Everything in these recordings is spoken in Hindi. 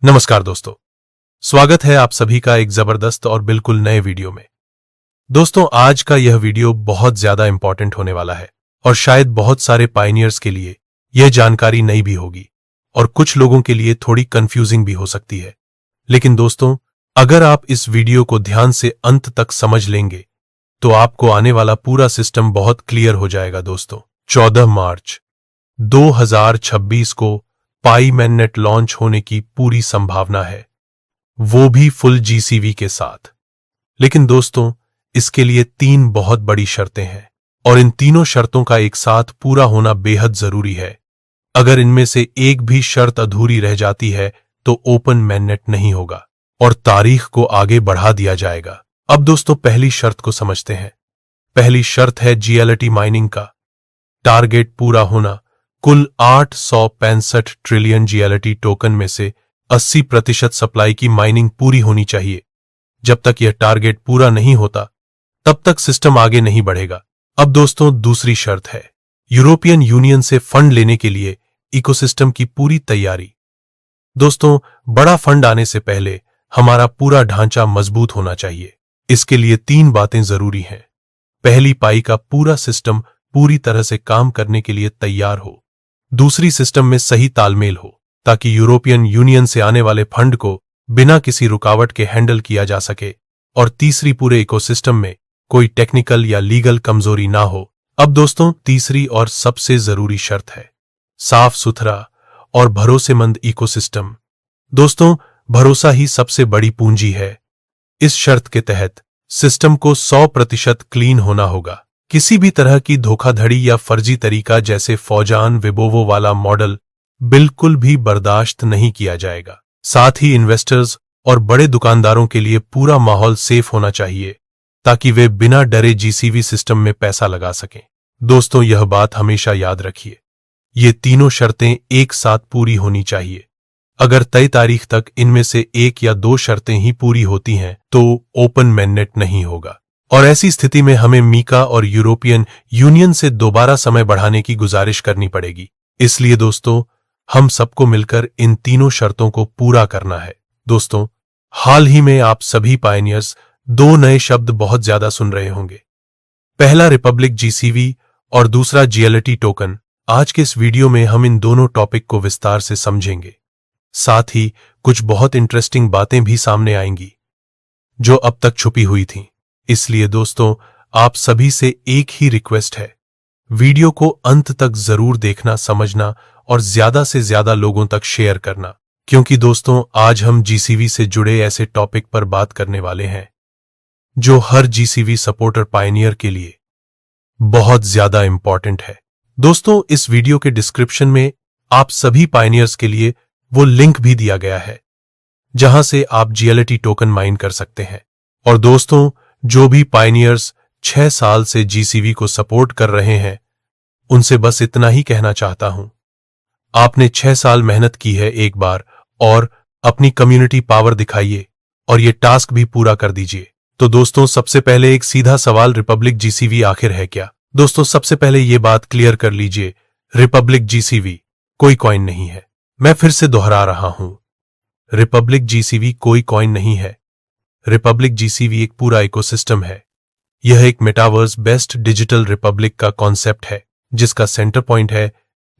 नमस्कार दोस्तों, स्वागत है आप सभी का एक जबरदस्त और बिल्कुल नए वीडियो में। दोस्तों, आज का यह वीडियो बहुत ज्यादा इंपॉर्टेंट होने वाला है और शायद बहुत सारे पायनियर्स के लिए यह जानकारी नई भी होगी और कुछ लोगों के लिए थोड़ी कंफ्यूजिंग भी हो सकती है। लेकिन दोस्तों, अगर आप इस वीडियो को ध्यान से अंत तक समझ लेंगे तो आपको आने वाला पूरा सिस्टम बहुत क्लियर हो जाएगा। दोस्तों, 14 मार्च 2026 को पाई मैननेट लॉन्च होने की पूरी संभावना है, वो भी फुल जीसीवी के साथ। लेकिन दोस्तों, इसके लिए 3 बहुत बड़ी शर्तें हैं और इन तीनों शर्तों का एक साथ पूरा होना बेहद जरूरी है। अगर इनमें से एक भी शर्त अधूरी रह जाती है तो ओपन मैननेट नहीं होगा और तारीख को आगे बढ़ा दिया जाएगा। अब दोस्तों, पहली शर्त को समझते हैं। पहली शर्त है जीएलटी माइनिंग का टारगेट पूरा होना। कुल 865 ट्रिलियन जीएलटी टोकन में से 80% सप्लाई की माइनिंग पूरी होनी चाहिए। जब तक यह टारगेट पूरा नहीं होता तब तक सिस्टम आगे नहीं बढ़ेगा। अब दोस्तों, दूसरी शर्त है यूरोपियन यूनियन से फंड लेने के लिए इकोसिस्टम की पूरी तैयारी। दोस्तों, बड़ा फंड आने से पहले हमारा पूरा ढांचा मजबूत होना चाहिए। इसके लिए 3 बातें जरूरी हैं। पहली, पाई का पूरा सिस्टम पूरी तरह से काम करने के लिए तैयार हो। दूसरी, सिस्टम में सही तालमेल हो ताकि यूरोपियन यूनियन से आने वाले फंड को बिना किसी रुकावट के हैंडल किया जा सके। और तीसरी, पूरे इकोसिस्टम में कोई टेक्निकल या लीगल कमजोरी ना हो। अब दोस्तों, तीसरी और सबसे जरूरी शर्त है साफ सुथरा और भरोसेमंद इकोसिस्टम। दोस्तों, भरोसा ही सबसे बड़ी पूंजी है। इस शर्त के तहत सिस्टम को 100% क्लीन होना होगा। किसी भी तरह की धोखाधड़ी या फर्जी तरीका जैसे फौजान विबोवो वाला मॉडल बिल्कुल भी बर्दाश्त नहीं किया जाएगा। साथ ही इन्वेस्टर्स और बड़े दुकानदारों के लिए पूरा माहौल सेफ होना चाहिए ताकि वे बिना डरे जीसीवी सिस्टम में पैसा लगा सकें। दोस्तों, यह बात हमेशा याद रखिए, ये तीनों शर्तें एक साथ पूरी होनी चाहिए। अगर तय तारीख तक इनमें से 1 या 2 शर्तें ही पूरी होती हैं तो ओपन मैननेट नहीं होगा और ऐसी स्थिति में हमें मीका और यूरोपियन यूनियन से दोबारा समय बढ़ाने की गुजारिश करनी पड़ेगी। इसलिए दोस्तों, हम सबको मिलकर इन तीनों शर्तों को पूरा करना है। दोस्तों, हाल ही में आप सभी पायनियर्स 2 नए शब्द बहुत ज्यादा सुन रहे होंगे। पहला रिपब्लिक जीसीवी और दूसरा जीएलटी टोकन। आज के इस वीडियो में हम इन दोनों टॉपिक को विस्तार से समझेंगे। साथ ही कुछ बहुत इंटरेस्टिंग बातें भी सामने आएंगी जो अब तक छुपी हुई थीं। इसलिए दोस्तों, आप सभी से एक ही रिक्वेस्ट है, वीडियो को अंत तक जरूर देखना, समझना और ज्यादा से ज्यादा लोगों तक शेयर करना, क्योंकि दोस्तों, आज हम जीसीवी से जुड़े ऐसे टॉपिक पर बात करने वाले हैं जो हर जीसीवी सपोर्टर पायनियर के लिए बहुत ज्यादा इंपॉर्टेंट है। दोस्तों, इस वीडियो के डिस्क्रिप्शन में आप सभी पायनियर्स के लिए वो लिंक भी दिया गया है जहां से आप जीएलटी टोकन माइन कर सकते हैं। और दोस्तों, जो भी पायनियर्स 6 साल से जीसीवी को सपोर्ट कर रहे हैं, उनसे बस इतना ही कहना चाहता हूं, आपने 6 साल मेहनत की है एक बार और अपनी कम्युनिटी पावर दिखाइए और ये टास्क भी पूरा कर दीजिए। तो दोस्तों, सबसे पहले एक सीधा सवाल, रिपब्लिक जीसीवी आखिर है क्या? दोस्तों, सबसे पहले ये बात क्लियर कर लीजिए, रिपब्लिक जीसीवी कोई कॉइन नहीं है। मैं फिर से दोहरा रहा हूं, रिपब्लिक जीसीवी कोई कॉइन नहीं है। रिपब्लिक जीसीवी एक पूरा इकोसिस्टम है। यह एक मेटावर्स बेस्ट डिजिटल रिपब्लिक का कॉन्सेप्ट है जिसका सेंटर पॉइंट है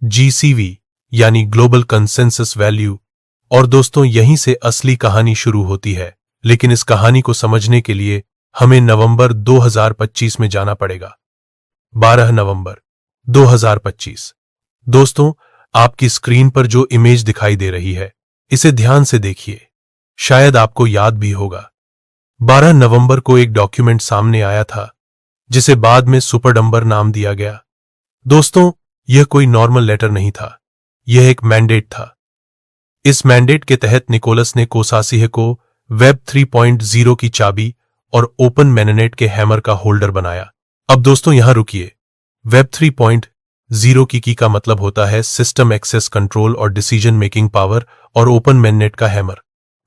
जीसीवी यानी ग्लोबल कंसेंसस वैल्यू। और दोस्तों, यहीं से असली कहानी शुरू होती है। लेकिन इस कहानी को समझने के लिए हमें नवंबर 2025 में जाना पड़ेगा। 12 नवंबर 2025। दोस्तों, आपकी स्क्रीन पर जो इमेज दिखाई दे रही है, इसे ध्यान से देखिए। शायद आपको याद भी होगा, 12 नवंबर को एक डॉक्यूमेंट सामने आया था जिसे बाद में सुपरडंबर नाम दिया गया। दोस्तों, यह कोई नॉर्मल लेटर नहीं था, यह एक मैंडेट था। इस मैंडेट के तहत निकोलस ने कोसासिह को वेब 3.0 की चाबी और ओपन मैननेट के हैमर का होल्डर बनाया। अब दोस्तों, यहां रुकिए। वेब 3.0 की का मतलब होता है सिस्टम एक्सेस कंट्रोल और डिसीजन मेकिंग पावर, और ओपन मैननेट का हैमर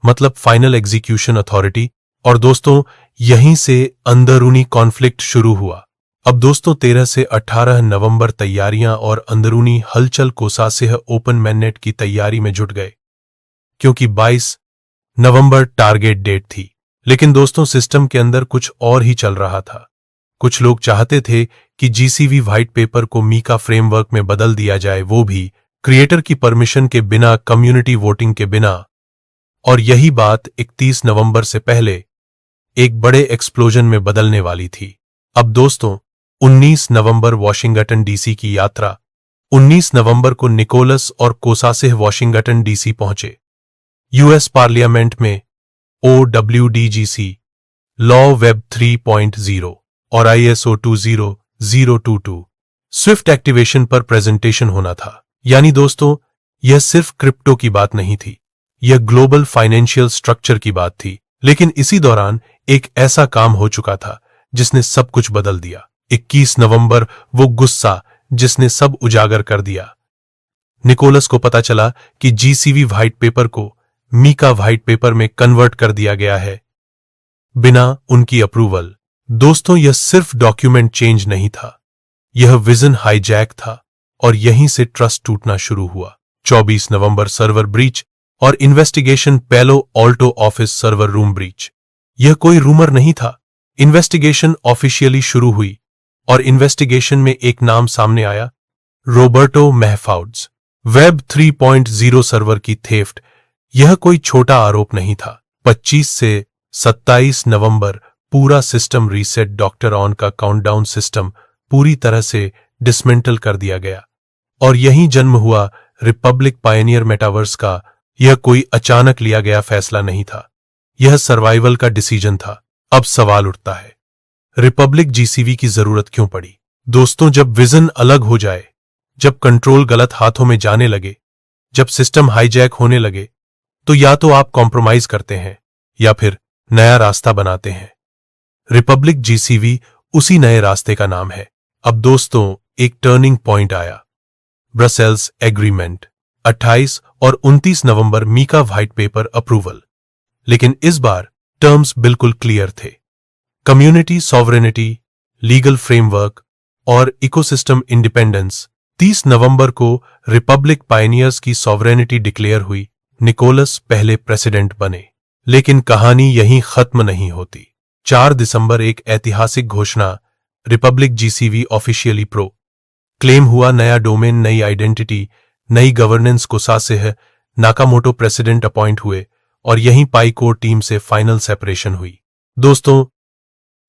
मतलब फाइनल एग्जीक्यूशन अथॉरिटी। और दोस्तों, यहीं से अंदरूनी कॉन्फ्लिक्ट शुरू हुआ। अब दोस्तों, 13 से 18 नवंबर तैयारियां और अंदरूनी हलचल कोसासिह ओपन मैननेट की तैयारी में जुट गए। क्योंकि 22 नवंबर टारगेट डेट थी। लेकिन दोस्तों सिस्टम के अंदर कुछ और ही चल रहा था। कुछ लोग चाहते थे कि जीसीवी व्हाइट पेपर को मीका फ्रेमवर्क में बदल दिया जाए, वो भी क्रिएटर की परमिशन के बिना, कम्युनिटी वोटिंग के बिना। और यही बात 31 नवंबर से पहले एक बड़े एक्सप्लोजन में बदलने वाली थी। अब दोस्तों 19 नवंबर वॉशिंगटन डीसी की यात्रा। 19 नवंबर को निकोलस और कोसासेह वॉशिंगटन डीसी पहुंचे। यूएस पार्लियामेंट में OWDGC, लॉ वेब 3.0 और ISO 20022 स्विफ्ट एक्टिवेशन पर प्रेजेंटेशन होना था। यानी दोस्तों यह सिर्फ क्रिप्टो की बात नहीं थी, यह ग्लोबल फाइनेंशियल स्ट्रक्चर की बात थी। लेकिन इसी दौरान एक ऐसा काम हो चुका था जिसने सब कुछ बदल दिया। 21 नवंबर वो गुस्सा जिसने सब उजागर कर दिया। निकोलस को पता चला कि जीसीवी व्हाइट पेपर को मीका व्हाइट पेपर में कन्वर्ट कर दिया गया है बिना उनकी अप्रूवल। दोस्तों यह सिर्फ डॉक्यूमेंट चेंज नहीं था, यह विजन हाईजैक था और यहीं से ट्रस्ट टूटना शुरू हुआ। 24 नवंबर सर्वर ब्रीच और इन्वेस्टिगेशन, पेलो Alto office server room breach. यह कोई रूमर नहीं था, इन्वेस्टिगेशन ऑफिशियली शुरू हुई और इन्वेस्टिगेशन में एक नाम सामने आया, रॉबर्टो महफाउड्स। वेब 3.0 सर्वर की थेफ्ट, यह कोई छोटा आरोप नहीं था। 25 से 27 नवंबर पूरा सिस्टम रीसेट, डॉक्टर ऑन का काउंटडाउन सिस्टम पूरी तरह से डिसमेंटल कर दिया गया और यहीं जन्म हुआ रिपब्लिक पायनियर मेटावर्स का। यह कोई अचानक लिया गया फैसला नहीं था, यह सर्वाइवल का डिसीजन था। अब सवाल उठता है, रिपब्लिक जीसीवी की जरूरत क्यों पड़ी? दोस्तों जब विजन अलग हो जाए, जब कंट्रोल गलत हाथों में जाने लगे, जब सिस्टम हाईजैक होने लगे, तो या तो आप कॉम्प्रोमाइज करते हैं या फिर नया रास्ता बनाते हैं। रिपब्लिक जीसीवी उसी नए रास्ते का नाम है। अब दोस्तों एक टर्निंग पॉइंट आया, ब्रसेल्स एग्रीमेंट। 28 और 29 नवंबर मीका व्हाइट पेपर अप्रूवल। लेकिन इस बार टर्म्स बिल्कुल क्लियर थे, कम्युनिटी सॉवरेनिटी, लीगल फ्रेमवर्क और इकोसिस्टम इंडिपेंडेंस। 30 नवंबर को रिपब्लिक पायनियर्स की सॉवरेनिटी डिक्लेयर हुई, निकोलस पहले प्रेसिडेंट बने। लेकिन कहानी यहीं खत्म नहीं होती। 4 दिसंबर एक ऐतिहासिक घोषणा, Republic GCV officially pro claim हुआ। नया डोमेन, नई आइडेंटिटी, नई गवर्नेंस। कोसासेह नाकामोटो प्रेसिडेंट अपॉइंट हुए और यहीं पाईकोर टीम से फाइनल सेपरेशन हुई। दोस्तों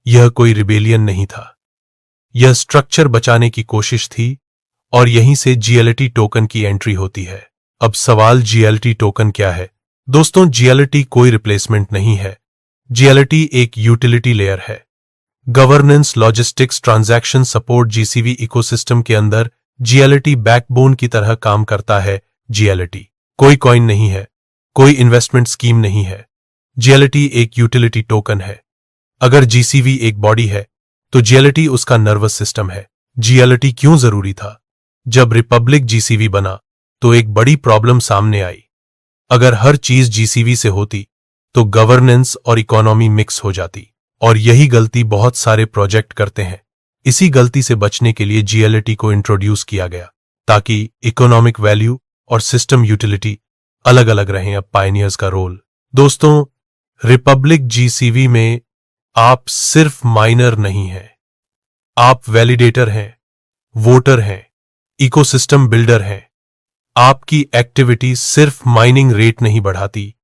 यह कोई रिबेलियन नहीं था, यह स्ट्रक्चर बचाने की कोशिश थी और यहीं से जीएलटी टोकन की एंट्री होती है। अब सवाल, जीएलटी टोकन क्या है? दोस्तों जीएलटी कोई रिप्लेसमेंट नहीं है, जीएलटी एक यूटिलिटी लेयर है। Governance, logistics, transaction support, GCV ecosystem के अंदर जीएलटी बैकबोन की तरह काम करता है। जीएलटी कोई कॉइन नहीं है, कोई इन्वेस्टमेंट स्कीम नहीं है, जीएलटी एक यूटिलिटी टोकन है। अगर जीसीवी एक बॉडी है तो जीएलटी उसका नर्वस सिस्टम है। जीएलटी क्यों जरूरी था? जब रिपब्लिक जीसीवी बना तो एक बड़ी प्रॉब्लम सामने आई। अगर हर चीज जीसीवी से होती तो गवर्नेंस और इकोनॉमी मिक्स हो जाती, और यही गलती बहुत सारे प्रोजेक्ट करते हैं। इसी गलती से बचने के लिए जीएलटी को इंट्रोड्यूस किया गया ताकि इकोनॉमिक वैल्यू और सिस्टम यूटिलिटी अलग अलग रहें। अब पायनियर्स का रोल। दोस्तों रिपब्लिक जीसीवी में आप सिर्फ माइनर नहीं हैं, आप वैलिडेटर हैं, वोटर हैं, इकोसिस्टम बिल्डर हैं। आपकी एक्टिविटी सिर्फ माइनिंग रेट नहीं बढ़ाती,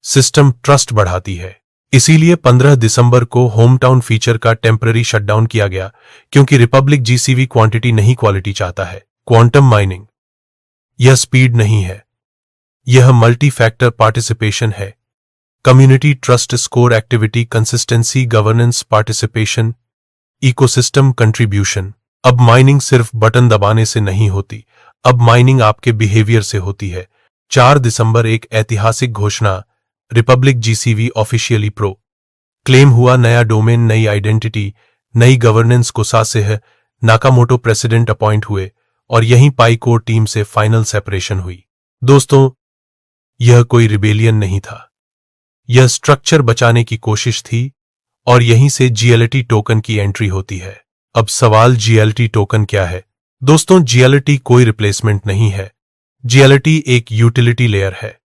सिस्टम ट्रस्ट बढ़ाती है। इसीलिए 15 दिसंबर को होमटाउन फीचर का टेम्पररी शटडाउन किया गया, क्योंकि रिपब्लिक जीसीवी क्वांटिटी नहीं क्वालिटी चाहता है। क्वांटम माइनिंग, यह स्पीड नहीं है, यह मल्टी फैक्टर पार्टिसिपेशन है। Community trust score, activity consistency, governance, participation, ecosystem contribution. अब माइनिंग सिर्फ बटन दबाने से नहीं होती, अब माइनिंग आपके बिहेवियर से होती है। 4 दिसंबर एक ऐतिहासिक घोषणा, Republic GCV officially pro claim हुआ। नया डोमेन, नई आइडेंटिटी, नई गवर्नेंस। कोसासेह नाकामोटो प्रेसिडेंट अपॉइंट हुए और यहीं पाईकोर टीम से फाइनल सेपरेशन हुई। दोस्तों यह कोई रिबेलियन नहीं था, यह स्ट्रक्चर बचाने की कोशिश थी और यहीं से जीएलटी टोकन की एंट्री होती है। अब सवाल, जीएलटी टोकन क्या है? दोस्तों जीएलटी कोई रिप्लेसमेंट नहीं है, जीएलटी एक यूटिलिटी लेयर है।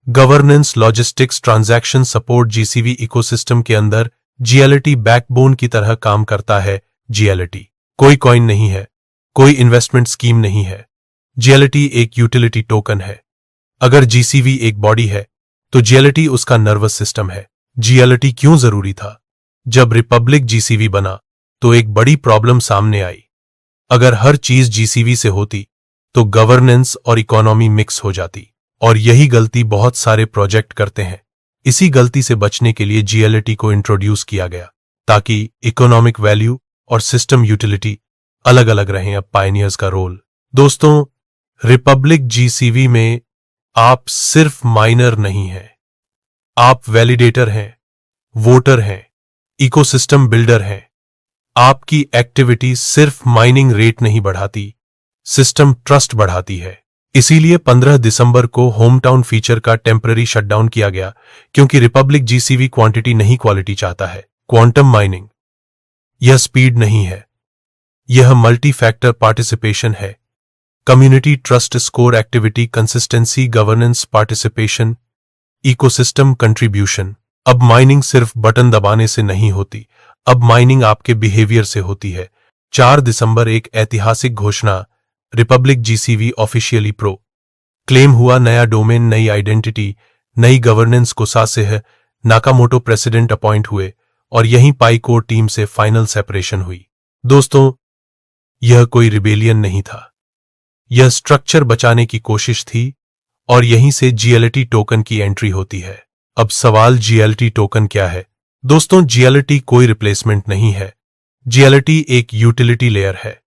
Governance, logistics, transaction support GCV ecosystem के अंदर जीएलटी बैकबोन की तरह काम करता है। जीएलटी कोई कॉइन नहीं है, कोई इन्वेस्टमेंट स्कीम नहीं है। जीएलटी एक यूटिलिटी टोकन है। अगर जीसीवी एक बॉडी है तो जीएलटी उसका नर्वस सिस्टम है। जीएलटी क्यों जरूरी था? जब रिपब्लिक जीसीवी बना तो एक बड़ी प्रॉब्लम सामने आई। अगर हर चीज जीसीवी से होती तो गवर्नेंस और इकोनॉमी मिक्स हो जाती, और यही गलती बहुत सारे प्रोजेक्ट करते हैं। इसी गलती से बचने के लिए जीएलटी को इंट्रोड्यूस किया गया ताकि इकोनॉमिक वैल्यू और सिस्टम यूटिलिटी अलग अलग रहें। अब पायनियर्स का रोल। दोस्तों, रिपब्लिक जीसीवी में आप सिर्फ माइनर नहीं हैं, आप वैलिडेटर हैं, वोटर हैं, इकोसिस्टम बिल्डर हैं। आपकी एक्टिविटी सिर्फ माइनिंग रेट नहीं बढ़ाती, सिस्टम ट्रस्ट बढ़ाती है। इसीलिए 15 दिसंबर को होम टाउन फीचर का टेम्पररी शटडाउन किया गया, क्योंकि रिपब्लिक जीसीवी क्वांटिटी नहीं क्वालिटी चाहता है। क्वांटम माइनिंग यह स्पीड नहीं है, यह मल्टी फैक्टर पार्टिसिपेशन है। Community trust score, activity consistency, governance, participation, ecosystem contribution. अब माइनिंग सिर्फ बटन दबाने से नहीं होती, अब माइनिंग आपके बिहेवियर से होती है। 4 दिसंबर एक ऐतिहासिक घोषणा, Republic GCV officially pro claim हुआ। नया डोमेन, नई आइडेंटिटी, नई गवर्नेंस। कोसा से है नाकामोटो प्रेसिडेंट अपॉइंट हुए और यहीं पाई कोर टीम से फाइनल सेपरेशन हुई। दोस्तों, यह कोई रिबेलियन नहीं था, यह स्ट्रक्चर बचाने की कोशिश थी, और यहीं से जीएलटी टोकन की एंट्री होती है। अब सवाल, जीएलटी टोकन क्या है? दोस्तों, जीएलटी कोई रिप्लेसमेंट नहीं है, जीएलटी एक यूटिलिटी लेयर है।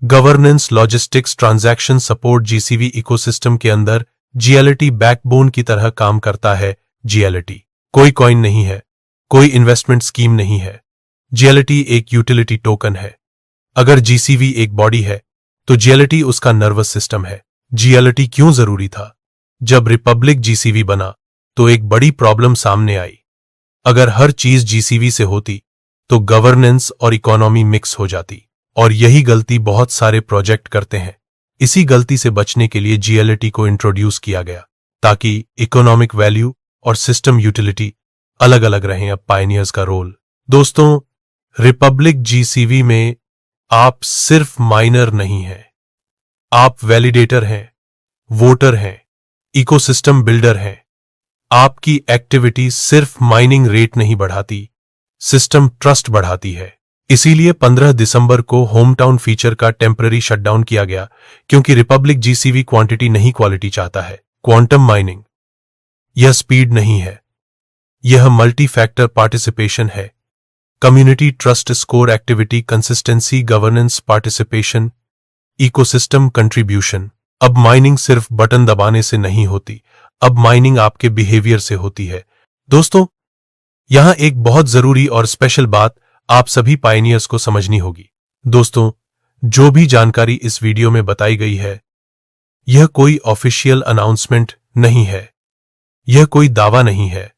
Governance, logistics, transaction support GCV ecosystem के अंदर जीएलटी बैकबोन की तरह काम करता है। जीएलटी कोई कॉइन नहीं है, कोई इन्वेस्टमेंट स्कीम नहीं है। जीएलटी एक यूटिलिटी टोकन है। अगर जीसीवी एक बॉडी है तो जीएलटी उसका नर्वस सिस्टम है। जीएलटी क्यों जरूरी था? जब रिपब्लिक जीसीवी बना तो एक बड़ी प्रॉब्लम सामने आई। अगर हर चीज जीसीवी से होती तो गवर्नेंस और इकोनॉमी मिक्स हो जाती, और यही गलती बहुत सारे प्रोजेक्ट करते हैं। इसी गलती से बचने के लिए जीएलटी को इंट्रोड्यूस किया गया ताकि इकोनॉमिक वैल्यू और सिस्टम यूटिलिटी अलग अलग रहें। अब पायनियर्स का रोल। दोस्तों, रिपब्लिक जीसीवी में आप सिर्फ माइनर नहीं हैं, आप वैलिडेटर हैं, वोटर हैं, इकोसिस्टम बिल्डर हैं। आपकी एक्टिविटी सिर्फ माइनिंग रेट नहीं बढ़ाती, सिस्टम ट्रस्ट बढ़ाती है। इसीलिए 15 दिसंबर को होम टाउन फीचर का टेम्पररी शटडाउन किया गया, क्योंकि रिपब्लिक जीसीवी क्वांटिटी नहीं क्वालिटी चाहता है। क्वांटम माइनिंग यह स्पीड नहीं है, यह मल्टी फैक्टर पार्टिसिपेशन है। Community trust score, activity consistency, governance, participation, ecosystem contribution. अब माइनिंग सिर्फ बटन दबाने से नहीं होती, अब माइनिंग आपके बिहेवियर से होती है। दोस्तों, यहां एक बहुत जरूरी और स्पेशल बात आप सभी पायनियर्स को समझनी होगी। दोस्तों, जो भी जानकारी इस वीडियो में बताई गई है, यह कोई ऑफिशियल अनाउंसमेंट नहीं है, यह कोई दावा नहीं है,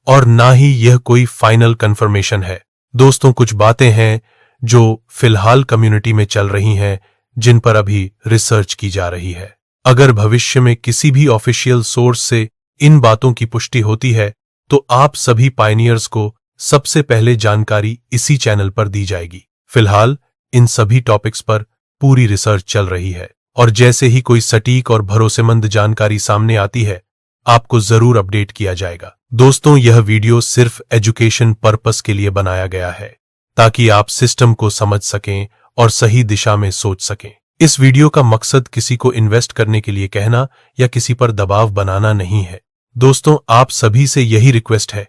और ना ही यह कोई फाइनल कंफर्मेशन है। दोस्तों, कुछ बातें हैं जो फिलहाल कम्युनिटी में चल रही हैं, जिन पर अभी रिसर्च की जा रही है। अगर भविष्य में किसी भी ऑफिशियल सोर्स से इन बातों की पुष्टि होती है तो आप सभी पायनियर्स को सबसे पहले जानकारी इसी चैनल पर दी जाएगी। फिलहाल इन सभी टॉपिक्स पर पूरी रिसर्च चल रही है, और जैसे ही कोई सटीक और भरोसेमंद जानकारी सामने आती है, आपको जरूर अपडेट किया जाएगा। दोस्तों, यह वीडियो सिर्फ एजुकेशन पर्पस के लिए बनाया गया है, ताकि आप सिस्टम को समझ सकें और सही दिशा में सोच सकें। इस वीडियो का मकसद किसी को इन्वेस्ट करने के लिए कहना या किसी पर दबाव बनाना नहीं है। दोस्तों, आप सभी से यही रिक्वेस्ट है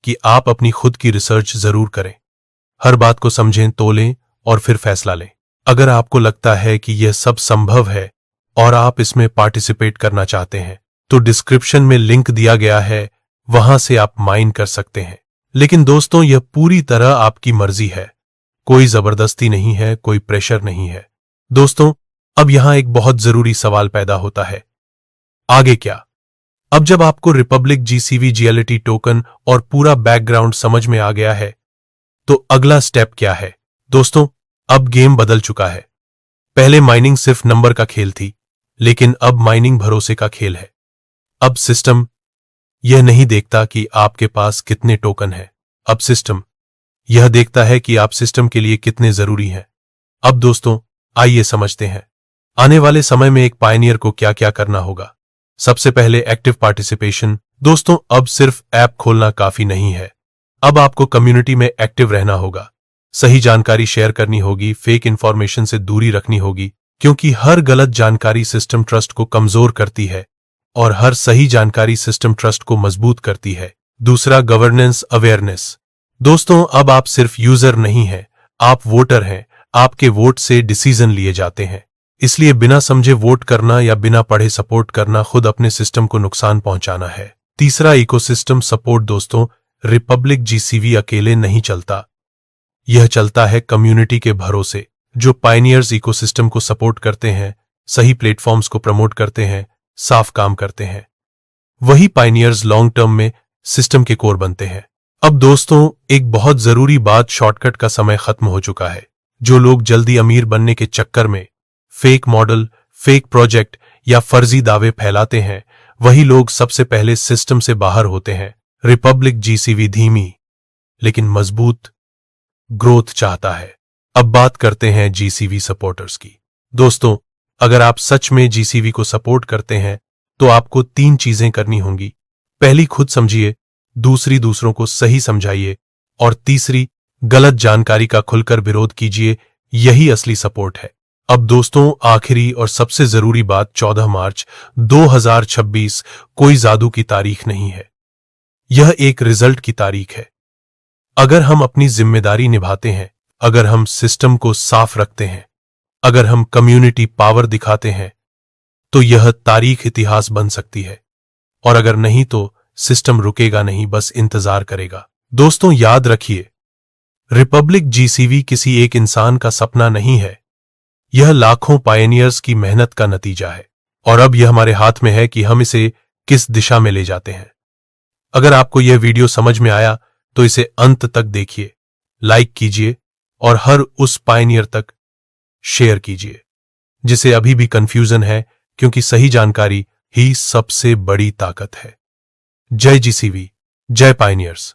कि आप अपनी खुद की रिसर्च जरूर करें, हर बात को समझें, तोलें और फिर फैसला लें। अगर आपको लगता है कि यह सब संभव है और आप इसमें पार्टिसिपेट करना चाहते हैं, तो डिस्क्रिप्शन में लिंक दिया गया है, वहां से आप माइन कर सकते हैं। लेकिन दोस्तों, यह पूरी तरह आपकी मर्जी है, कोई जबरदस्ती नहीं है, कोई प्रेशर नहीं है। दोस्तों, अब यहां एक बहुत जरूरी सवाल पैदा होता है, आगे क्या? अब जब आपको रिपब्लिक जीसीवी जीएलटी टोकन और पूरा बैकग्राउंड समझ में आ गया है, तो अगला स्टेप क्या है? दोस्तों, अब गेम बदल चुका है। पहले माइनिंग सिर्फ नंबर का खेल थी, लेकिन अब माइनिंग भरोसे का खेल है। अब सिस्टम, यह नहीं देखता कि आपके पास कितने टोकन हैं। अब सिस्टम यह देखता है कि आप सिस्टम के लिए कितने जरूरी हैं। अब दोस्तों, आइए समझते हैं आने वाले समय में एक पायनियर को क्या क्या करना होगा। सबसे पहले एक्टिव पार्टिसिपेशन। दोस्तों, अब सिर्फ ऐप खोलना काफी नहीं है। अब आपको कम्युनिटी में एक्टिव रहना होगा, सही जानकारी शेयर करनी होगी, फेक इंफॉर्मेशन से दूरी रखनी होगी, क्योंकि हर गलत जानकारी सिस्टम ट्रस्ट को कमजोर करती है और हर सही जानकारी सिस्टम ट्रस्ट को मजबूत करती है। दूसरा, गवर्नेंस अवेयरनेस। दोस्तों, अब आप सिर्फ यूजर नहीं हैं, आप वोटर हैं। आपके वोट से डिसीजन लिए जाते हैं, इसलिए बिना समझे वोट करना या बिना पढ़े सपोर्ट करना खुद अपने सिस्टम को नुकसान पहुंचाना है। तीसरा, इकोसिस्टम सपोर्ट। दोस्तों, रिपब्लिक जीसीवी अकेले नहीं चलता, यह चलता है कम्युनिटी के भरोसे। जो पायनियर्स इकोसिस्टम को सपोर्ट करते हैं, सही प्लेटफॉर्म्स को प्रमोट करते हैं, साफ काम करते हैं, वही पायनियर्स लॉन्ग टर्म में सिस्टम के कोर बनते हैं। अब दोस्तों, एक बहुत जरूरी बात, शॉर्टकट का समय खत्म हो चुका है। जो लोग जल्दी अमीर बनने के चक्कर में फेक मॉडल, फेक प्रोजेक्ट या फर्जी दावे फैलाते हैं, वही लोग सबसे पहले सिस्टम से बाहर होते हैं। रिपब्लिक जीसीवी धीमी लेकिन मजबूत ग्रोथ चाहता है। अब बात करते हैं जीसीवी सपोर्टर्स की। दोस्तों, अगर आप सच में जीसीवी को सपोर्ट करते हैं तो आपको 3 चीजें करनी होंगी। पहली, खुद समझिए। दूसरी, दूसरों को सही समझाइए। और तीसरी, गलत जानकारी का खुलकर विरोध कीजिए। यही असली सपोर्ट है। अब दोस्तों, आखिरी और सबसे जरूरी बात, 14 मार्च 2026 कोई जादू की तारीख नहीं है, यह एक रिजल्ट की तारीख है। अगर हम अपनी जिम्मेदारी निभाते हैं, अगर हम सिस्टम को साफ रखते हैं, अगर हम कम्युनिटी पावर दिखाते हैं, तो यह तारीख इतिहास बन सकती है। और अगर नहीं तो सिस्टम रुकेगा नहीं, बस इंतजार करेगा। दोस्तों, याद रखिए, रिपब्लिक जीसीवी किसी एक इंसान का सपना नहीं है, यह लाखों पायनियर्स की मेहनत का नतीजा है। और अब यह हमारे हाथ में है कि हम इसे किस दिशा में ले जाते हैं। अगर आपको यह वीडियो समझ में आया तो इसे अंत तक देखिए, लाइक कीजिए और हर उस पायनियर तक शेयर कीजिए जिसे अभी भी कंफ्यूजन है, क्योंकि सही जानकारी ही सबसे बड़ी ताकत है। जय जीसीवी, जय पायनियर्स।